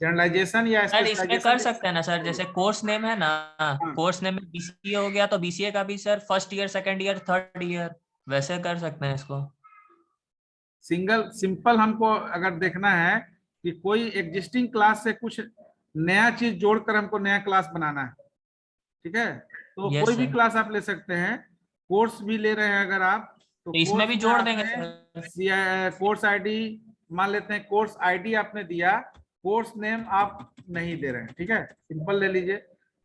Generalisation या सर इसमें कर सकते हैं ना सर, जैसे कोर्स नेम है ना, हाँ। कोर्स नेम में BCA हो गया तो BCA का भी sir first year, second year, third year, वैसे कर सकते हैं इसको। सिंपल हमको अगर देखना है कि कोई एग्जिस्टिंग क्लास से कुछ नया चीज जोड़कर हमको नया क्लास बनाना है, ठीक है, तो Yes, कोई भी sir. क्लास आप ले सकते हैं। कोर्स भी ले रहे हैं अगर आप, तो तो इसमें भी जोड़ देंगे सर। कोर्स आईडी मान लेते हैं, कोर्स आईडी आपने दिया, कोर्स नेम आप नहीं दे रहे हैं, ठीक है, सिंपल ले लीजिए।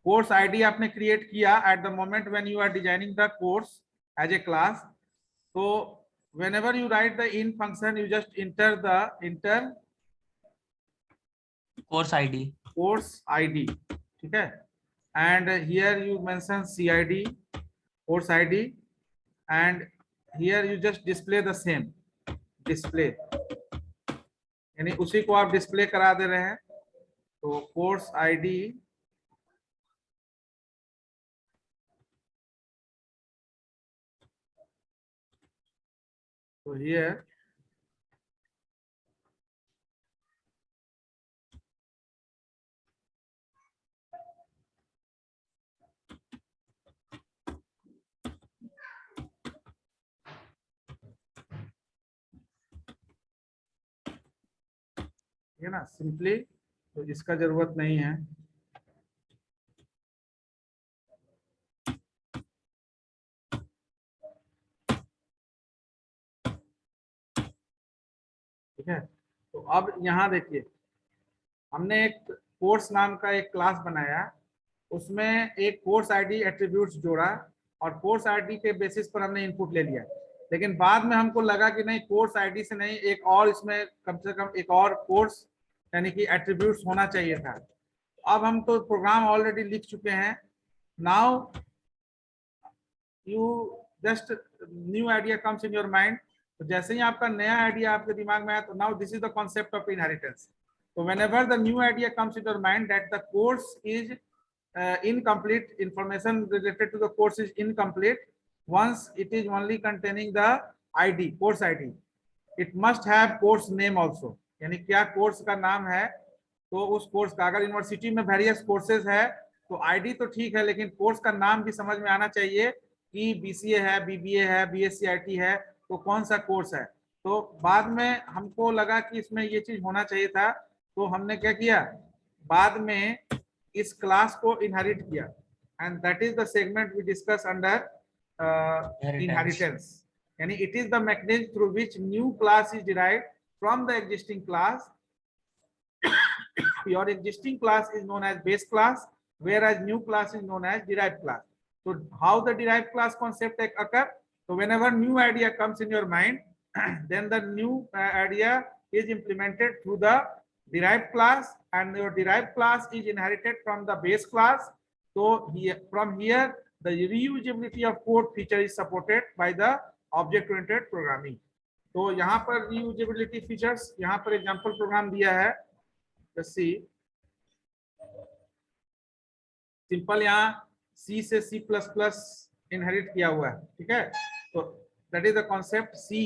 कोर्स आईडी आपने क्रिएट किया at the moment when you are designing the course as a class, तो whenever you write the in function, you just enter course ID। course ID, ठीक है, and here you mention CID, course ID, and here you just display the same, display, यानी उसी को आप display करा दे रहे हैं, तो कोर्स ID, तो here है ना, सिंपली, तो इसका जरूरत नहीं है। ठीक है, तो अब यहाँ देखिए, हमने एक कोर्स नाम का एक क्लास बनाया, उसमें एक कोर्स आईडी एट्रीब्यूट्स जोड़ा और कोर्स आईडी के बेसिस पर हमने इनपुट ले लिया। लेकिन बाद में हमको लगा कि नहीं, कोर्स आईडी से नहीं, एक और इसमें कम से कम एक और कोर्स यानी कि एट्रीब्यूट्स होना चाहिए था। अब हम तो प्रोग्राम ऑलरेडी लिख चुके हैं। Now you just new idea comes in your mind. तो जैसे ही आपका नया आइडिया आपके दिमाग में आया, तो now this is the concept of inheritance. So whenever the new idea comes in your mind that the course is incomplete, information related to the course is incomplete, once it is only containing the ID, course ID, it must have course name also। यानी क्या course का नाम है, तो उस course का, अगर university में वेरियस कोर्सेज है तो आईडी तो ठीक है, लेकिन कोर्स का नाम भी समझ में आना चाहिए कि बीसीए है, बीबीए है, बीएससी आईटी है, तो कौन सा कोर्स है। तो बाद में हमको लगा कि इसमें ये चीज होना चाहिए था, तो हमने क्या किया, बाद में इस क्लास को इनहेरिट किया, and that is the segment we discuss under inheritance. यानी it is the mechanism through which new class is derived from the existing class. Your existing class is known as base class, whereas new class is known as derived class. So how the derived class concept occur? So whenever new idea comes in your mind, then the new idea is implemented through the derived class, and your derived class is inherited from the base class. So from here, the reusability of code feature is supported by the object-oriented programming. तो यहाँ पर reusability features, यहाँ पर example program दिया है। Let's see. Simple यहाँ C से C++ inherit किया हुआ है, ठीक है। तो that is the concept C।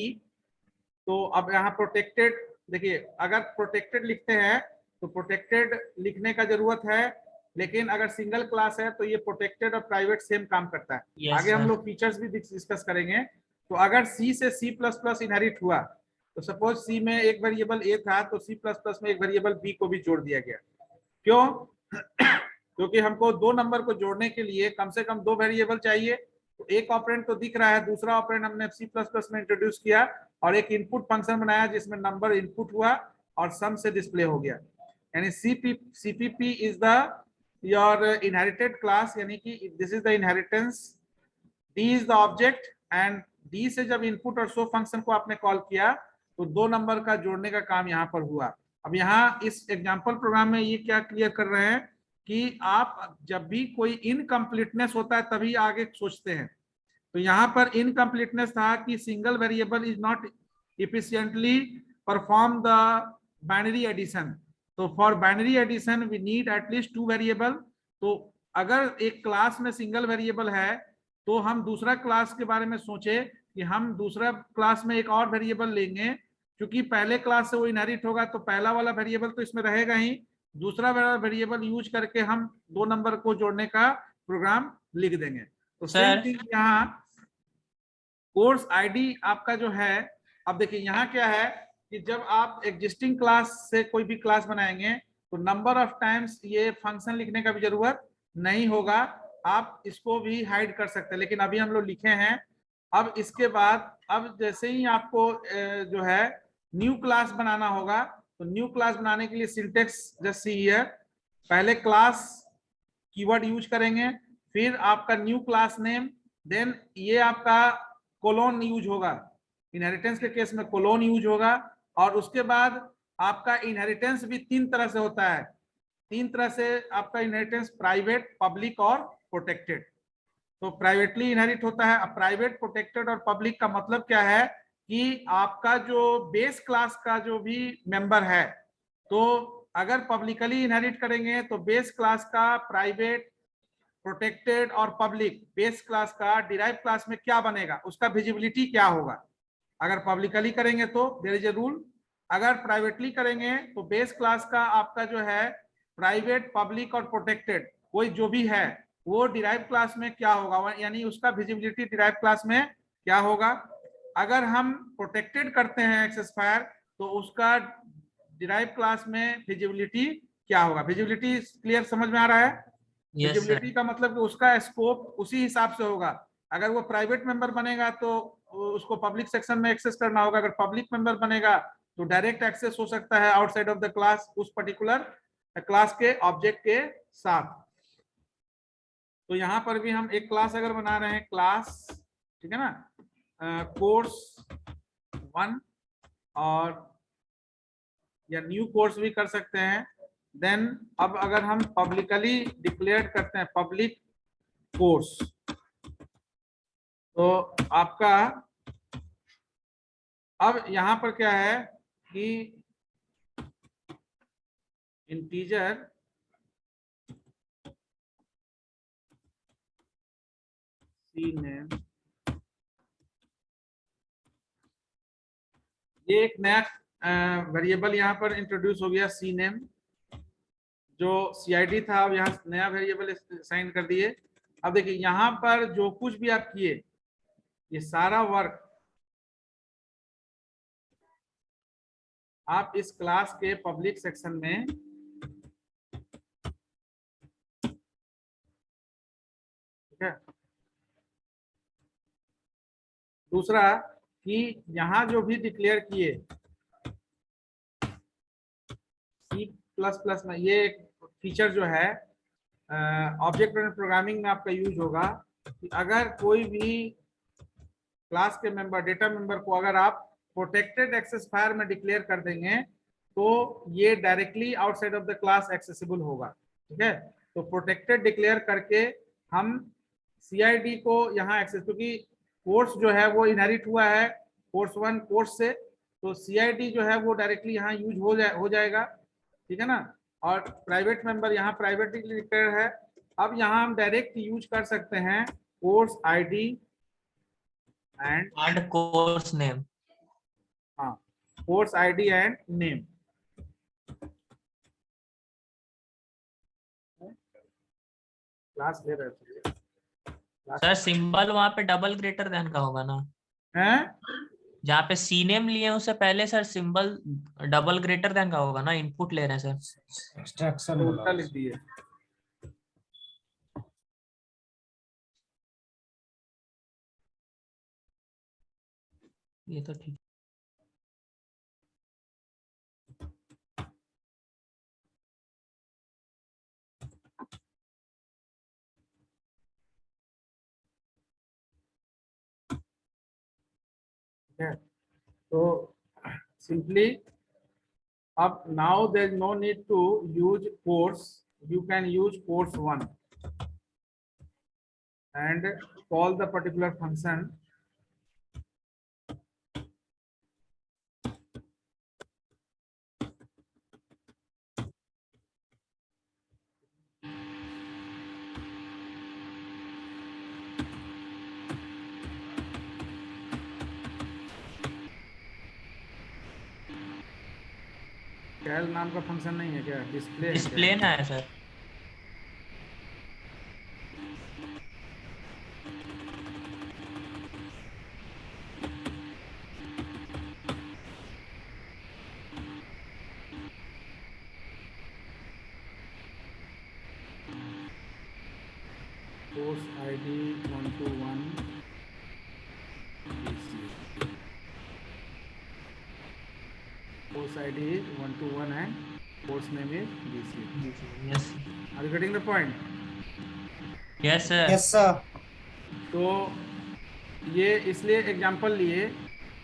तो अब यहाँ प्रोटेक्टेड, देखिए अगर प्रोटेक्टेड लिखते हैं तो प्रोटेक्टेड लिखने का जरूरत है, लेकिन अगर सिंगल क्लास है तो ये प्रोटेक्टेड और प्राइवेट सेम काम करता है। Yes, आगे हम sir. लोग फीचर्स भी डिस्कस करेंगे। तो अगर C से C++ इनहेरिट हुआ, तो सपोज C में एक वेरिएबल A था, तो C++ में एक वेरिएबल B को भी जोड़ दिया गया। क्यों? क्योंकि हमको दो नंबर को जोड़ने के लिए कम से कम दो वेरिएबल चाहिए। तो एक ऑपरेंड तो दिख रहा है, दूसरा ऑपरेंड हमने C++ में इंट्रोड्यूस किया और एक इनपुट फंक्शन बनाया जिसमें नंबर इनपुट हुआ और सम से डिस्प्ले हो गया। यानी CPP is the your inherited class, यानी कि this is the inheritance, D is the object, and D से जब इनपुट और शो फंक्शन को आपने कॉल किया तो दो नंबर का जोड़ने का काम यहाँ पर हुआ। अब यहाँ इस एग्जाम्पल प्रोग्राम में ये क्या क्लियर कर रहे हैं कि आप जब भी कोई इनकम्प्लीटनेस होता है तभी आगे सोचते हैं। तो यहाँ पर इनकम्प्लीटनेस था कि single variable is not efficiently perform the binary addition. तो for binary addition we need at least two variable. तो अगर एक क्लास में सिंगल वेरिएबल है तो हम दूसरा क्लास के बारे में सोचे कि हम दूसरा क्लास में एक और वेरिएबल लेंगे, क्योंकि पहले क्लास से वो इनहेरिट होगा तो पहला वाला वेरिएबल तो इसमें रहेगा ही, दूसरा वेरिएबल यूज करके हम दो नंबर को जोड़ने का प्रोग्राम लिख देंगे। तो सेम चीज यहाँ कोर्स आईडी आपका जो है। अब देखिए यहाँ क्या है कि जब आप एग्जिस्टिंग क्लास से कोई भी क्लास बनाएंगे तो नंबर ऑफ टाइम्स ये फंक्शन लिखने का भी जरूरत नहीं होगा, आप इसको भी हाइड कर सकते हैं, लेकिन अभी हम लोग लिखे हैं। अब इसके बाद अब जैसे ही आपको जो है न्यू क्लास बनाना होगा, तो न्यू क्लास बनाने के लिए सिंटेक्स जस्ट सी हियर, पहले क्लास कीवर्ड यूज करेंगे, फिर आपका न्यू क्लास नेम, देन ये आपका कोलोन यूज होगा, इनहेरिटेंस के केस में कोलोन यूज होगा, और उसके बाद आपका इनहेरिटेंस भी तीन तरह से होता है। तीन तरह से आपका इनहेरिटेंस, प्राइवेट, पब्लिक और प्रोटेक्टेड। तो प्राइवेटली इनहेरिट होता है। अब प्राइवेट, प्रोटेक्टेड और पब्लिक का मतलब क्या है कि आपका जो बेस क्लास का जो भी मेंबर है, तो अगर पब्लिकली इनहेरिट करेंगे तो बेस क्लास का प्राइवेट, प्रोटेक्टेड और पब्लिक, बेस क्लास का डिराइव क्लास में क्या बनेगा, उसका विजिबिलिटी क्या होगा। अगर पब्लिकली करेंगे तो देयर इज ए रूल, अगर प्राइवेटली करेंगे तो बेस क्लास का आपका जो है प्राइवेट, पब्लिक और प्रोटेक्टेड कोई जो भी है वो डिराइव क्लास में क्या होगा, यानी उसका विजिबिलिटी डिराइव क्लास में क्या होगा। अगर हम प्रोटेक्टेड करते हैं एक्सेस फायर तो उसका डिराइव क्लास में फिजिबिलिटी क्या होगा? फिजिबिलिटी क्लियर समझ में आ रहा है? Yes sir. फिजिबिलिटी का मतलब कि उसका स्कोप उसी हिसाब से होगा। अगर वो प्राइवेट मेंबर बनेगा तो उसको पब्लिक सेक्शन में एक्सेस करना होगा, अगर पब्लिक मेंबर बनेगा तो डायरेक्ट एक्सेस हो सकता है आउटसाइड ऑफ द क्लास उस पर्टिकुलर क्लास के ऑब्जेक्ट के साथ। तो यहाँ पर भी हम एक क्लास अगर बना रहे हैं, क्लास, ठीक है ना, कोर्स 1 और या न्यू कोर्स भी कर सकते हैं। देन अब अगर हम पब्लिकली डिक्लेयर करते हैं पब्लिक कोर्स, तो आपका अब यहां पर क्या है कि इंटीजर cname, ये एक नया वेरिएबल यहाँ पर इंट्रोड्यूस हो गया cname, जो CID था अब यहाँ नया वेरिएबल साइन कर दिए। अब देखिए यहाँ पर जो कुछ भी आप किए ये सारा वर्क आप इस क्लास के पब्लिक सेक्शन में, ठीक है। दूसरा कि यहाँ जो भी डिक्लेयर किए C++ में, ये एक फीचर जो है ऑब्जेक्ट ओरिएंटेड प्रोग्रामिंग में आपका यूज होगा कि अगर कोई भी क्लास के मेंबर, डेटा मेंबर को अगर आप प्रोटेक्टेड एक्सेस फायर में डिक्लेयर कर देंगे तो ये directly outside of the class accessible होगा, ठीक है। तो प्रोटेक्टेड डिक्लेयर करके हम CID को यहाँ एक्सेस, क्योंकि कोर्स जो है वो इनहेरिट हुआ है कोर्स 1 कोर्स से, तो CID जो है वो डायरेक्टली यहाँ यूज हो जाएगा, ठीक है ना। और प्राइवेट मेंबर यहाँ प्राइवेटली डिक्लेयर है। अब यहाँ हम डायरेक्ट यूज कर सकते हैं course ID and course name. हाँ, course ID and name. Class ले रहे थे सर सिंबल वहां पे डबल ग्रेटर देन का होगा ना? हैं? जहाँ पे सी नेम लिए उससे पहले sir symbol double greater than का होगा ना? इनपुट ले रहे हैं सर। एक्सट्रैक्शन तो बोला उल्टा लिख दिए। ये तो ठीक। है तो simply अब now there is no need to use course, you can use course 1 and call the particular function कैल नाम का फंक्शन नहीं है क्या? डिस्प्ले डिस्प्ले ना है sir. course ID 121 course ID is 121 and course name is BC. Yes Are you getting the point? Yes sir. Yes sir. तो ये इसलिए एग्जांपल लिए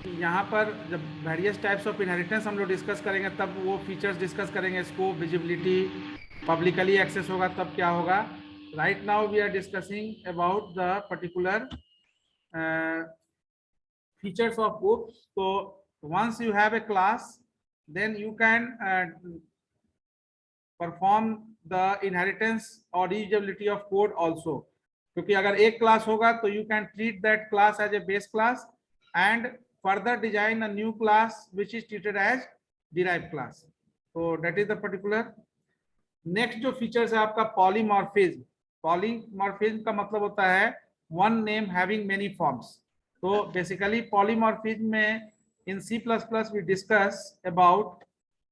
कि यहाँ पर जब वेरियस टाइप्स ऑफ इनहेरिटेंस हम लोग डिस्कस करेंगे तब वो फीचर्स डिस्कस करेंगे, स्कोप, विजिबिलिटी, पब्लिकली एक्सेस होगा तब क्या होगा। Right now we are discussing about the particular features of groups. तो once you have a class then you can perform the inheritance or reusability of code also, क्योंकि अगर एक class होगा तो you can treat that class as a base class and further design a new class which is treated as derived class. So that is the particular next जो features है आपका polymorphism. Polymorphism का मतलब होता है one name having many forms. तो basically polymorphism में in C++ we discuss about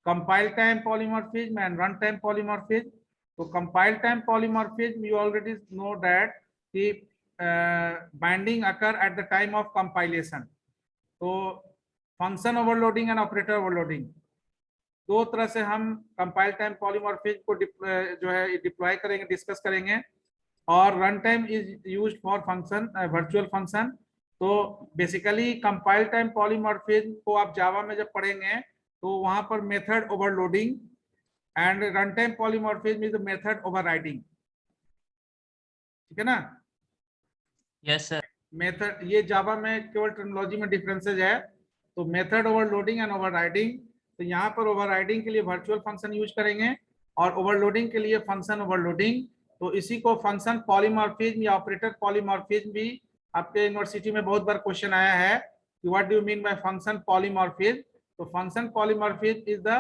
compile time polymorphism and runtime polymorphism. So compile time polymorphism, you already know that the binding occur at the time of compilation. तो function overloading and operator overloading दो तरह से हम compile time polymorphism को जो है deploy करेंगे, discuss करेंगे. और run time is used for function virtual function. तो बेसिकली कंपाइल टाइम पॉलीमॉर्फिज्म को आप जावा में जब पढ़ेंगे तो वहां पर method overloading and run time polymorphism is the method overriding. ठीक है ना? Yes sir. मेथड ये जावा में केवल टर्मिनोलॉजी में डिफरेंसेस है. तो मेथड ओवरलोडिंग एंड ओवरराइडिंग. तो यहाँ पर ओवरराइडिंग के लिए वर्चुअल फंक्शन यूज करेंगे और ओवरलोडिंग के लिए फंक्शन ओवरलोडिंग. तो इसी को फंक्शन पॉलीमॉर्फिज्म या ऑपरेटर पॉलीमॉर्फिज्म भी आपके यूनिवर्सिटी में बहुत बार क्वेश्चन आया है कि what do you mean by function polymorphism. तो function polymorphism is the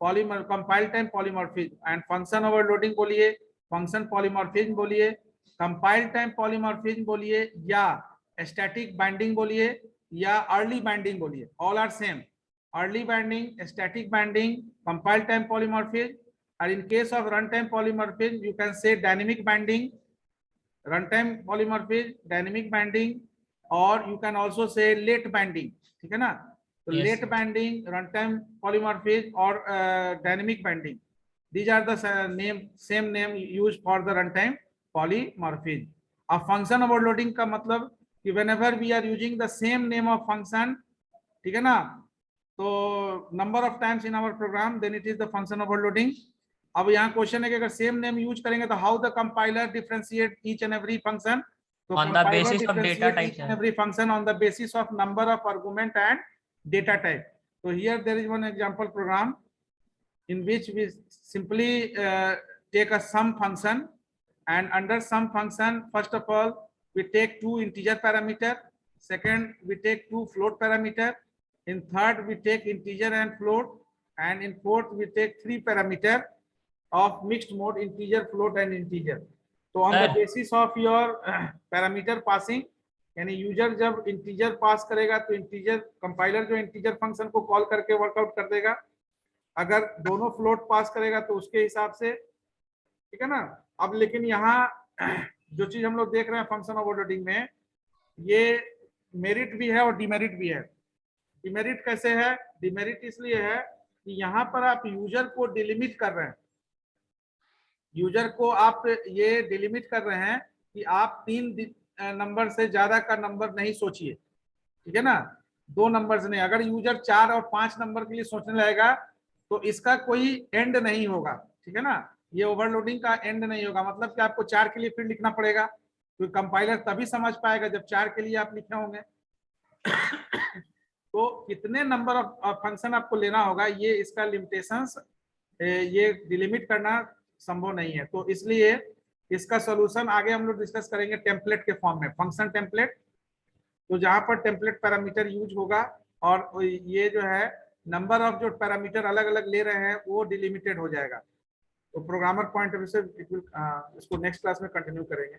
polymer compile time polymorphism and function overloading बोलिए, फंक्शन पॉलीमॉर्फिज्म बोलिए, कंपाइल टाइम पॉलीमॉर्फिज्म बोलिए या स्टैटिक बाइंडिंग बोलिए या अर्ली बाइंडिंग बोलिए, all are same. Early binding, static binding, compile time polymorphism. And in case of runtime polymorphism, you can say dynamic binding, runtime polymorphism, dynamic binding, or you can also say late binding. ठीक है ना? तो Yes, late sir. binding, runtime polymorphism, or dynamic binding. These are the same name used for the runtime polymorphism. अब function overloading का मतलब कि whenever we are using the same name of function, ठीक है ना? तो number of times in our program, then it is the function overloading. अब यहाँ क्वेश्चन है कि अगर सेम नेम यूज करेंगे तो how the compiler differentiate each and every function. तो On the basis of data type, each and every function on the basis of number of argument and data type. So here there is one example program in which we simply take a sum function, and under sum function, first of all we take two integer parameter, second we take two float parameter, in third we take integer and float, and in fourth we take three parameter of mixed mode, integer, float and integer. तो on the basis of your parameter passing, यानी user जब integer पास करेगा तो integer compiler जो integer function को call करके workout कर देगा. अगर दोनों फ्लोट पास करेगा तो उसके हिसाब से. ठीक है ना? अब लेकिन यहाँ जो चीज हम लोग देख रहे हैं फंक्शन ओवरलोडिंग में, ये मेरिट भी है और डिमेरिट भी है. डिमेरिट कैसे है? डिमेरिट इसलिए है कि यहाँ पर आप यूजर को डिलिमिट कर रहे हैं. यूजर को आप ये डिलिमिट कर रहे हैं कि आप 3 नंबर से ज्यादा का नंबर नहीं सोचिए. ठीक है ना? 2 नंबर से नहीं. अगर यूजर 4 और 5 नंबर के लिए सोचने लगेगा तो इसका कोई एंड नहीं होगा. ठीक है ना? ये ओवरलोडिंग का एंड नहीं होगा. मतलब कि आपको 4 के लिए फिर लिखना पड़ेगा, क्योंकि कंपाइलर तभी समझ पाएगा जब 4 के लिए आप लिखे होंगे. तो कितने नंबर ऑफ फंक्शन आपको लेना होगा, ये इसका लिमिटेशंस, ये डिलिमिट करना संभव नहीं है. तो इसलिए इसका सॉल्यूशन आगे हम लोग डिस्कस करेंगे टेम्पलेट के फॉर्म में, फंक्शन टेम्पलेट. तो जहां पर टेम्पलेट पैरामीटर यूज होगा और ये जो है नंबर ऑफ जो पैरामीटर अलग अलग ले रहे हैं वो डिलिमिटेड हो जाएगा. तो प्रोग्रामर पॉइंट ऑफ व्यू से इसको नेक्स्ट क्लास में कंटिन्यू करेंगे.